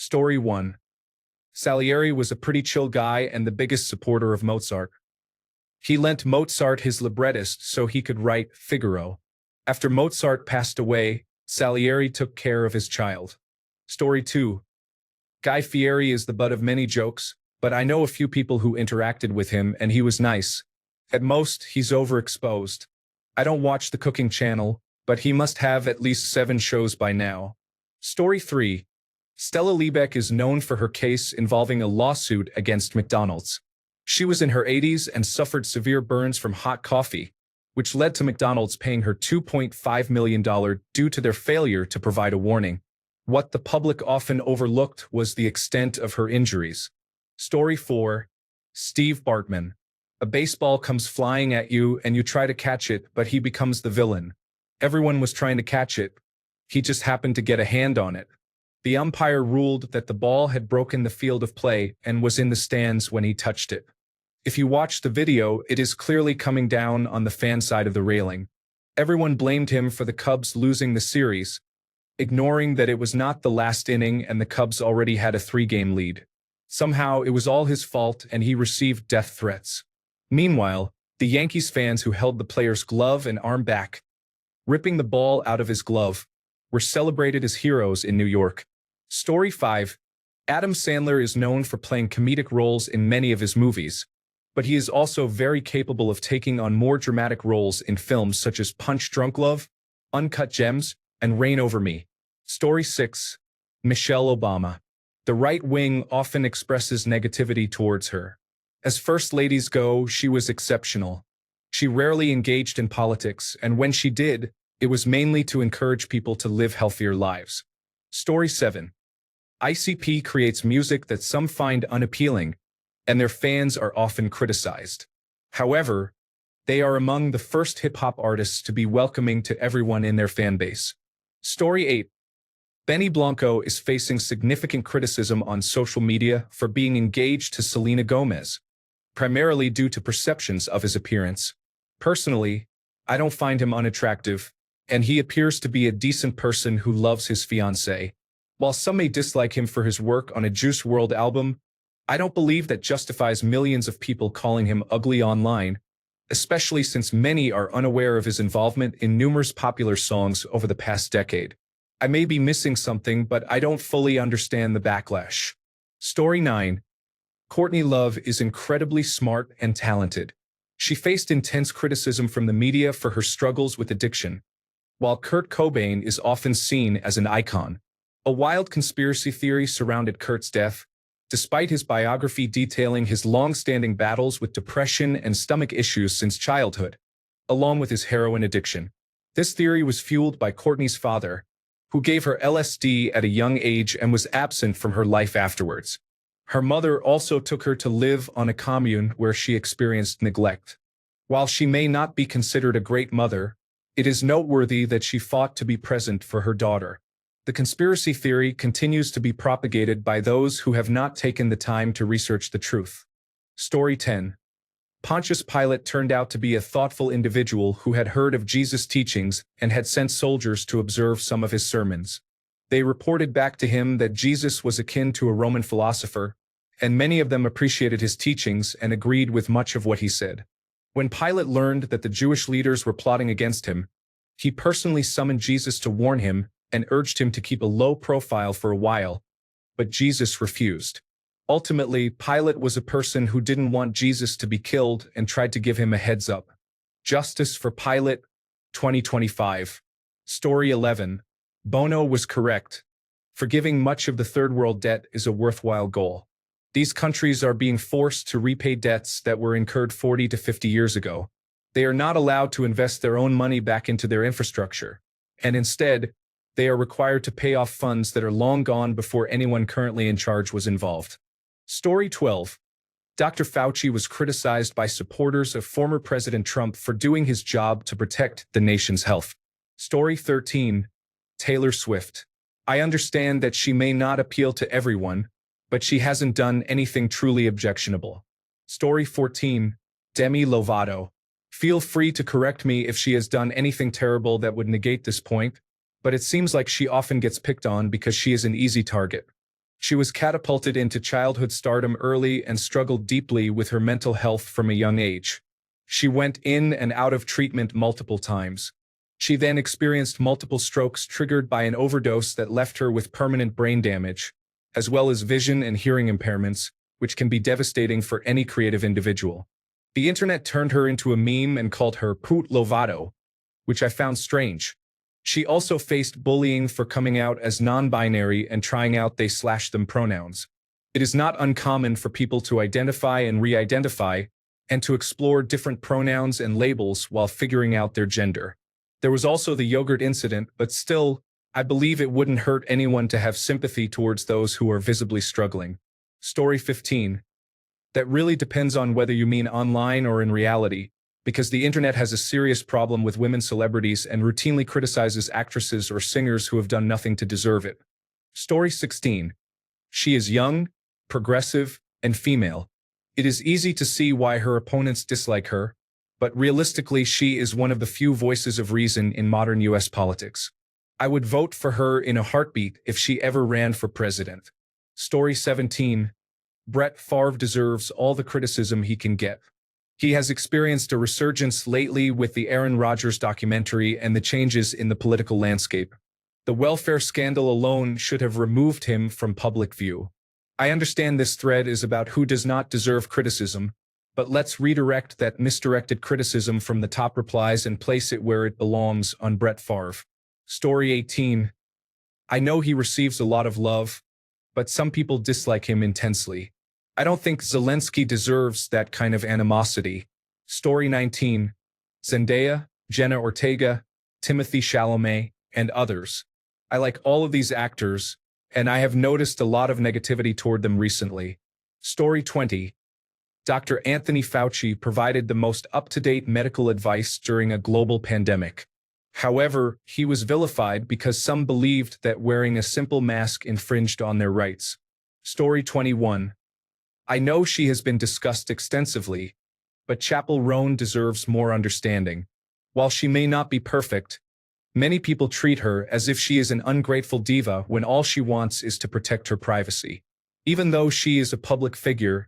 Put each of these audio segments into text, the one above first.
Story 1. Salieri was a pretty chill guy and the biggest supporter of Mozart. He lent Mozart his librettist so he could write Figaro. After Mozart passed away, Salieri took care of his child. Story 2. Guy Fieri is the butt of many jokes, but I know a few people who interacted with him and he was nice. At most, he's overexposed. I don't watch the cooking channel, but he must have at least 7 shows by now. Story 3. Stella Liebeck is known for her case involving a lawsuit against McDonald's. She was in her 80s and suffered severe burns from hot coffee, which led to McDonald's paying her $2.5 million due to their failure to provide a warning. What the public often overlooked was the extent of her injuries. Story 4. Steve Bartman. A baseball comes flying at you and you try to catch it, but he becomes the villain. Everyone was trying to catch it. He just happened to get a hand on it. The umpire ruled that the ball had broken the field of play and was in the stands when he touched it. If you watch the video, it is clearly coming down on the fan side of the railing. Everyone blamed him for the Cubs losing the series, ignoring that it was not the last inning and the Cubs already had a 3-game lead. Somehow, it was all his fault and he received death threats. Meanwhile, the Yankees fans who held the player's glove and arm back, ripping the ball out of his glove, were celebrated as heroes in New York. Story 5. Adam Sandler is known for playing comedic roles in many of his movies, but he is also very capable of taking on more dramatic roles in films such as Punch Drunk Love, Uncut Gems, and Reign Over Me. Story 6. Michelle Obama. The right wing often expresses negativity towards her. As first ladies go, she was exceptional. She rarely engaged in politics, and when she did, it was mainly to encourage people to live healthier lives. Story 7. ICP creates music that some find unappealing, and their fans are often criticized. However, they are among the first hip-hop artists to be welcoming to everyone in their fan base. Story 8. Benny Blanco is facing significant criticism on social media for being engaged to Selena Gomez, primarily due to perceptions of his appearance. Personally, I don't find him unattractive, and he appears to be a decent person who loves his fiancée. While some may dislike him for his work on a Juice WRLD album, I don't believe that justifies millions of people calling him ugly online, especially since many are unaware of his involvement in numerous popular songs over the past decade. I may be missing something, but I don't fully understand the backlash. Story 9. Courtney Love is incredibly smart and talented. She faced intense criticism from the media for her struggles with addiction. While Kurt Cobain is often seen as an icon, a wild conspiracy theory surrounded Kurt's death, despite his biography detailing his long-standing battles with depression and stomach issues since childhood, along with his heroin addiction. This theory was fueled by Courtney's father, who gave her LSD at a young age and was absent from her life afterwards. Her mother also took her to live on a commune where she experienced neglect. While she may not be considered a great mother, it is noteworthy that she fought to be present for her daughter. The conspiracy theory continues to be propagated by those who have not taken the time to research the truth. Story 10. Pontius Pilate turned out to be a thoughtful individual who had heard of Jesus' teachings and had sent soldiers to observe some of his sermons. They reported back to him that Jesus was akin to a Roman philosopher, and many of them appreciated his teachings and agreed with much of what he said. When Pilate learned that the Jewish leaders were plotting against him, he personally summoned Jesus to warn him and urged him to keep a low profile for a while, but Jesus refused. Ultimately, Pilate was a person who didn't want Jesus to be killed and tried to give him a heads up. Justice for Pilate, 2025. Story 11. Bono was correct. Forgiving much of the third world debt is a worthwhile goal. These countries are being forced to repay debts that were incurred 40 to 50 years ago. They are not allowed to invest their own money back into their infrastructure, and instead, they are required to pay off funds that are long gone before anyone currently in charge was involved. Story 12. Dr. Fauci was criticized by supporters of former President Trump for doing his job to protect the nation's health. Story 13. Taylor Swift. I understand that she may not appeal to everyone, but she hasn't done anything truly objectionable. Story 14. Demi Lovato. Feel free to correct me if she has done anything terrible that would negate this point, but it seems like she often gets picked on because she is an easy target. She was catapulted into childhood stardom early and struggled deeply with her mental health from a young age. She went in and out of treatment multiple times. She then experienced multiple strokes triggered by an overdose that left her with permanent brain damage, as well as vision and hearing impairments, which can be devastating for any creative individual. The internet turned her into a meme and called her Put Lovato, which I found strange. She also faced bullying for coming out as non-binary and trying out they/them pronouns. It is not uncommon for people to identify and re-identify and to explore different pronouns and labels while figuring out their gender. There was also the yogurt incident, but still, I believe it wouldn't hurt anyone to have sympathy towards those who are visibly struggling. Story 15. That really depends on whether you mean online or in reality, because the internet has a serious problem with women celebrities and routinely criticizes actresses or singers who have done nothing to deserve it. Story 16. She is young, progressive, and female. It is easy to see why her opponents dislike her, but realistically she is one of the few voices of reason in modern US politics. I would vote for her in a heartbeat if she ever ran for president. Story 17. Brett Favre deserves all the criticism he can get. He has experienced a resurgence lately with the Aaron Rodgers documentary and the changes in the political landscape. The welfare scandal alone should have removed him from public view. I understand this thread is about who does not deserve criticism, but let's redirect that misdirected criticism from the top replies and place it where it belongs on Brett Favre. Story 18. I know he receives a lot of love, but some people dislike him intensely. I don't think Zelensky deserves that kind of animosity. Story 19. Zendaya, Jenna Ortega, Timothée Chalamet, and others. I like all of these actors, and I have noticed a lot of negativity toward them recently. Story 20. Dr. Anthony Fauci provided the most up-to-date medical advice during a global pandemic. However, he was vilified because some believed that wearing a simple mask infringed on their rights. Story 21. I know she has been discussed extensively, but Chappell Roan deserves more understanding. While she may not be perfect, many people treat her as if she is an ungrateful diva when all she wants is to protect her privacy. Even though she is a public figure,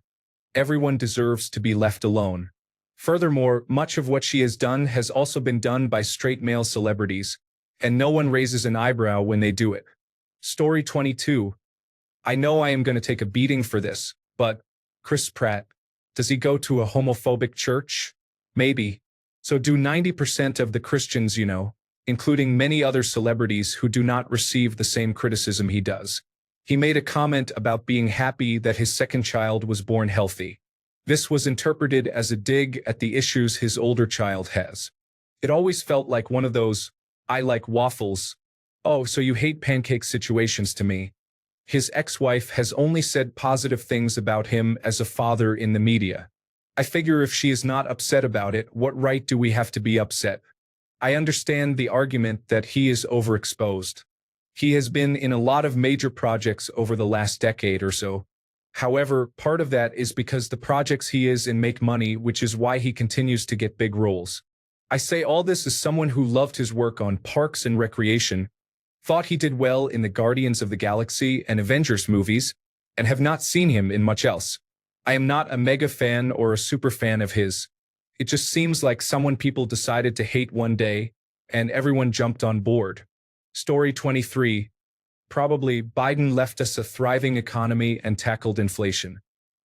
everyone deserves to be left alone. Furthermore, much of what she has done has also been done by straight male celebrities, and no one raises an eyebrow when they do it. Story 22. I know I am going to take a beating for this, but Chris Pratt, does he go to a homophobic church? Maybe. So do 90% of the Christians, including many other celebrities who do not receive the same criticism he does. He made a comment about being happy that his second child was born healthy. This was interpreted as a dig at the issues his older child has. It always felt like one of those, I like waffles, oh, so you hate pancakes situations to me. His ex-wife has only said positive things about him as a father in the media. I figure if she is not upset about it, what right do we have to be upset? I understand the argument that he is overexposed. He has been in a lot of major projects over the last decade or so. However, part of that is because the projects he is in make money, which is why he continues to get big roles. I say all this as someone who loved his work on Parks and Recreation, thought he did well in the Guardians of the Galaxy and Avengers movies, and have not seen him in much else. I am not a mega fan or a super fan of his. It just seems like someone people decided to hate one day, and everyone jumped on board. Story 23. Probably Biden left us a thriving economy and tackled inflation.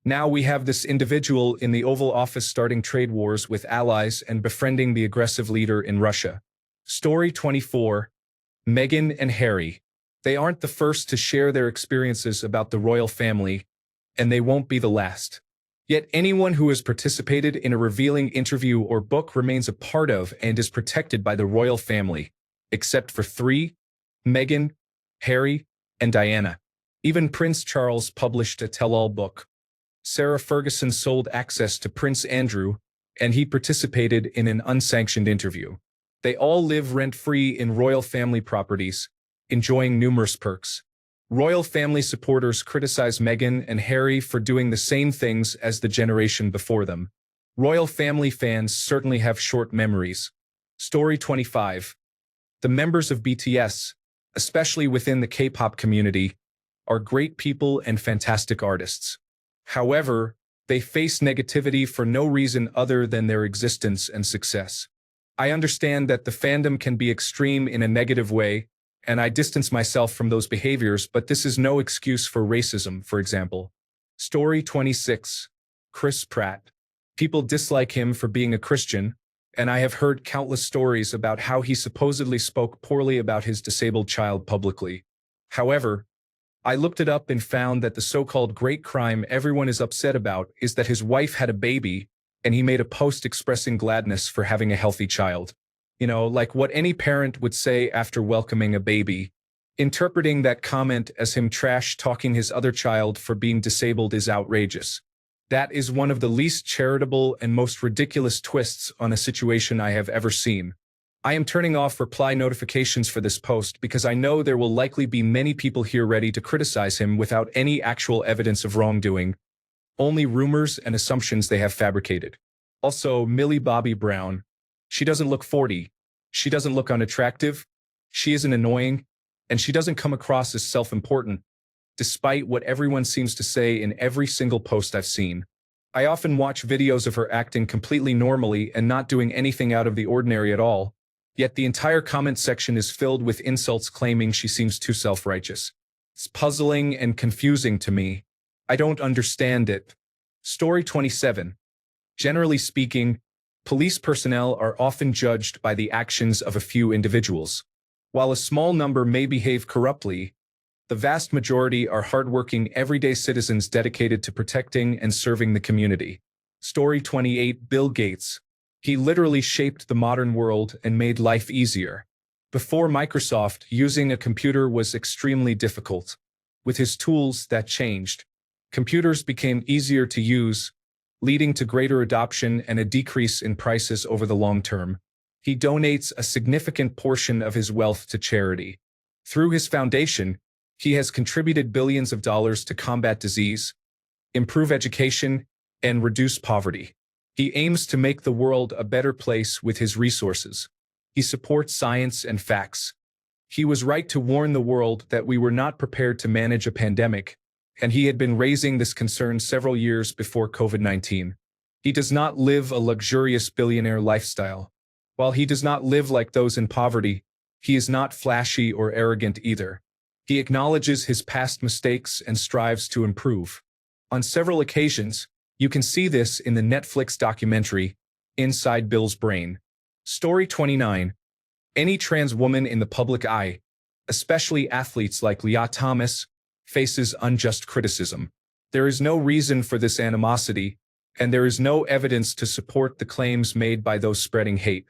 Now we have this individual in the Oval Office starting trade wars with allies and befriending the aggressive leader in Russia. Story 24. Meghan and Harry. They aren't the first to share their experiences about the royal family, and they won't be the last. Yet anyone who has participated in a revealing interview or book remains a part of and is protected by the royal family, except for three: Meghan, Harry, and Diana. Even Prince Charles published a tell-all book. Sarah Ferguson sold access to Prince Andrew, and he participated in an unsanctioned interview. They all live rent-free in royal family properties, enjoying numerous perks. Royal family supporters criticize Meghan and Harry for doing the same things as the generation before them. Royal family fans certainly have short memories. Story 25. The members of BTS, especially within the K-pop community, are great people and fantastic artists. However, they face negativity for no reason other than their existence and success. I understand that the fandom can be extreme in a negative way, and I distance myself from those behaviors, but this is no excuse for racism, for example. Story 26. Chris Pratt. People dislike him for being a Christian, and I have heard countless stories about how he supposedly spoke poorly about his disabled child publicly. However, I looked it up and found that the so-called great crime everyone is upset about is that his wife had a baby, and he made a post expressing gladness for having a healthy child. You know, like what any parent would say after welcoming a baby. Interpreting that comment as him trash-talking his other child for being disabled is outrageous. That is one of the least charitable and most ridiculous twists on a situation I have ever seen. I am turning off reply notifications for this post because I know there will likely be many people here ready to criticize him without any actual evidence of wrongdoing, only rumors and assumptions they have fabricated. Also, Millie Bobby Brown. She doesn't look 40. She doesn't look unattractive. She isn't annoying. And she doesn't come across as self-important, despite what everyone seems to say in every single post I've seen. I often watch videos of her acting completely normally and not doing anything out of the ordinary at all, yet the entire comment section is filled with insults claiming she seems too self-righteous. It's puzzling and confusing to me. I don't understand it. Story 27. Generally speaking, police personnel are often judged by the actions of a few individuals. While a small number may behave corruptly, the vast majority are hardworking, everyday citizens dedicated to protecting and serving the community. Story 28. Bill Gates. He literally shaped the modern world and made life easier. Before Microsoft, using a computer was extremely difficult. With his tools, that changed. Computers became easier to use, leading to greater adoption and a decrease in prices over the long term. He donates a significant portion of his wealth to charity. Through his foundation, he has contributed billions of dollars to combat disease, improve education, and reduce poverty. He aims to make the world a better place with his resources. He supports science and facts. He was right to warn the world that we were not prepared to manage a pandemic, and he had been raising this concern several years before COVID-19. He does not live a luxurious billionaire lifestyle. While he does not live like those in poverty, he is not flashy or arrogant either. He acknowledges his past mistakes and strives to improve. On several occasions, you can see this in the Netflix documentary, Inside Bill's Brain. Story 29. Any trans woman in the public eye, especially athletes like Leah Thomas, faces unjust criticism. There is no reason for this animosity, and there is no evidence to support the claims made by those spreading hate.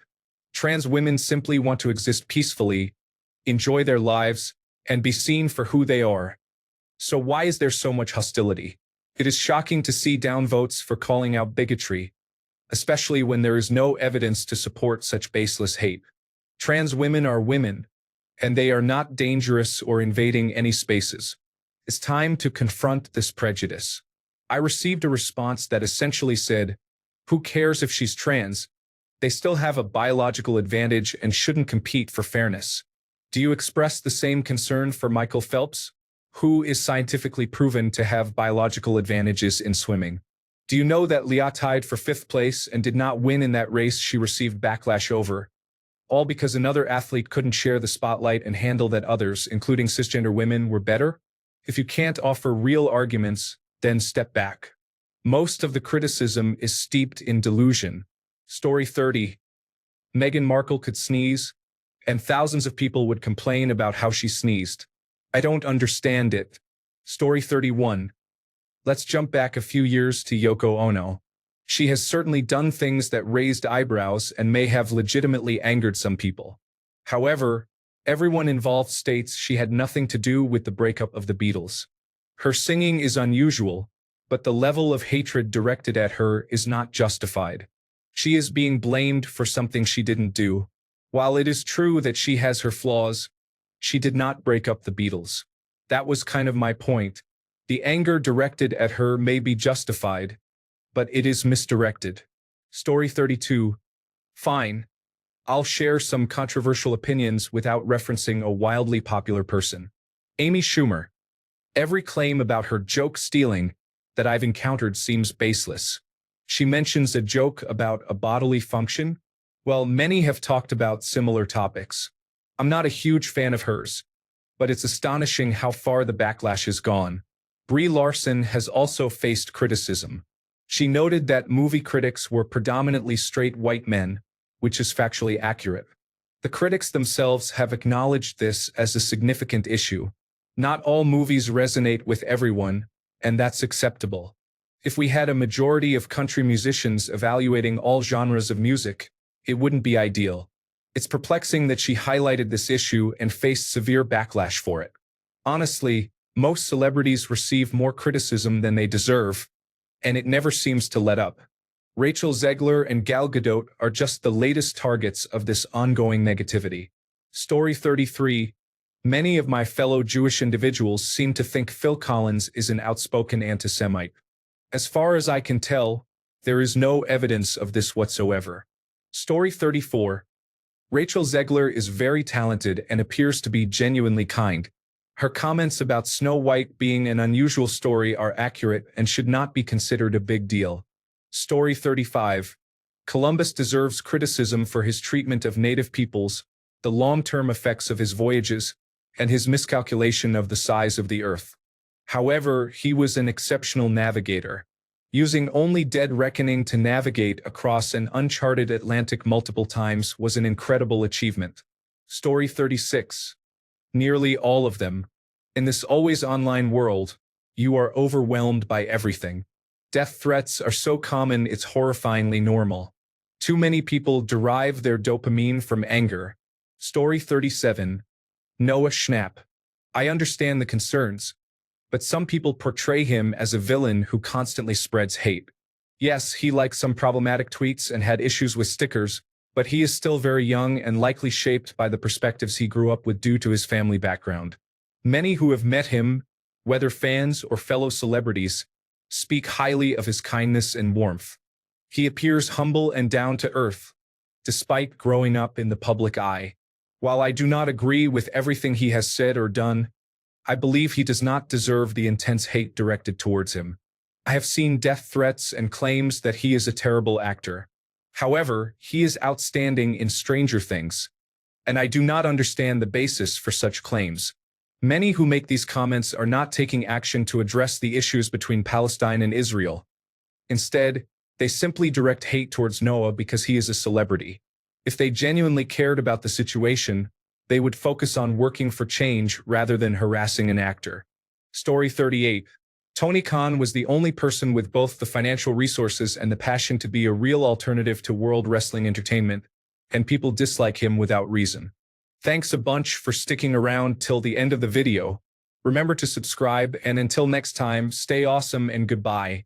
Trans women simply want to exist peacefully, enjoy their lives, and be seen for who they are. So why is there so much hostility? It is shocking to see downvotes for calling out bigotry, especially when there is no evidence to support such baseless hate. Trans women are women, and they are not dangerous or invading any spaces. It's time to confront this prejudice. I received a response that essentially said, "Who cares if she's trans? They still have a biological advantage and shouldn't compete for fairness." Do you express the same concern for Michael Phelps, who is scientifically proven to have biological advantages in swimming? Do you know that Leah tied for 5th place and did not win in that race she received backlash over? All because another athlete couldn't share the spotlight and handle that others, including cisgender women, were better? If you can't offer real arguments, then step back. Most of the criticism is steeped in delusion. Story 30. Meghan Markle could sneeze, and thousands of people would complain about how she sneezed. I don't understand it. Story 31. Let's jump back a few years to Yoko Ono. She has certainly done things that raised eyebrows and may have legitimately angered some people. However, everyone involved states she had nothing to do with the breakup of the Beatles. Her singing is unusual, but the level of hatred directed at her is not justified. She is being blamed for something she didn't do. While it is true that she has her flaws, she did not break up the Beatles. That was kind of my point. The anger directed at her may be justified, but it is misdirected. Story 32. Fine. I'll share some controversial opinions without referencing a wildly popular person. Amy Schumer. Every claim about her joke stealing that I've encountered seems baseless. She mentions a joke about a bodily function. Well, many have talked about similar topics. I'm not a huge fan of hers, but it's astonishing how far the backlash has gone. Brie Larson has also faced criticism. She noted that movie critics were predominantly straight white men, which is factually accurate. The critics themselves have acknowledged this as a significant issue. Not all movies resonate with everyone, and that's acceptable. If we had a majority of country musicians evaluating all genres of music, it wouldn't be ideal. It's perplexing that she highlighted this issue and faced severe backlash for it. Honestly, most celebrities receive more criticism than they deserve, and it never seems to let up. Rachel Zegler and Gal Gadot are just the latest targets of this ongoing negativity. Story 33. Many of my fellow Jewish individuals seem to think Phil Collins is an outspoken anti-Semite. As far as I can tell, there is no evidence of this whatsoever. Story 34. Rachel Zegler is very talented and appears to be genuinely kind. Her comments about Snow White being an unusual story are accurate and should not be considered a big deal. Story 35. Columbus deserves criticism for his treatment of native peoples, the long-term effects of his voyages, and his miscalculation of the size of the Earth. However, he was an exceptional navigator. Using only dead reckoning to navigate across an uncharted Atlantic multiple times was an incredible achievement. Story 36. Nearly all of them. In this always online world, you are overwhelmed by everything. Death threats are so common it's horrifyingly normal. Too many people derive their dopamine from anger. Story 37. Noah Schnapp. I understand the concerns, but some people portray him as a villain who constantly spreads hate. Yes, he liked some problematic tweets and had issues with stickers, but he is still very young and likely shaped by the perspectives he grew up with due to his family background. Many who have met him, whether fans or fellow celebrities, speak highly of his kindness and warmth. He appears humble and down to earth, despite growing up in the public eye. While I do not agree with everything he has said or done, I believe he does not deserve the intense hate directed towards him. I have seen death threats and claims that he is a terrible actor. However, he is outstanding in Stranger Things, and I do not understand the basis for such claims. Many who make these comments are not taking action to address the issues between Palestine and Israel. Instead, they simply direct hate towards Noah because he is a celebrity. If they genuinely cared about the situation, they would focus on working for change rather than harassing an actor. Story 38. Tony Khan was the only person with both the financial resources and the passion to be a real alternative to World Wrestling Entertainment, and people dislike him without reason. Thanks a bunch for sticking around till the end of the video. Remember to subscribe, and until next time, stay awesome and goodbye.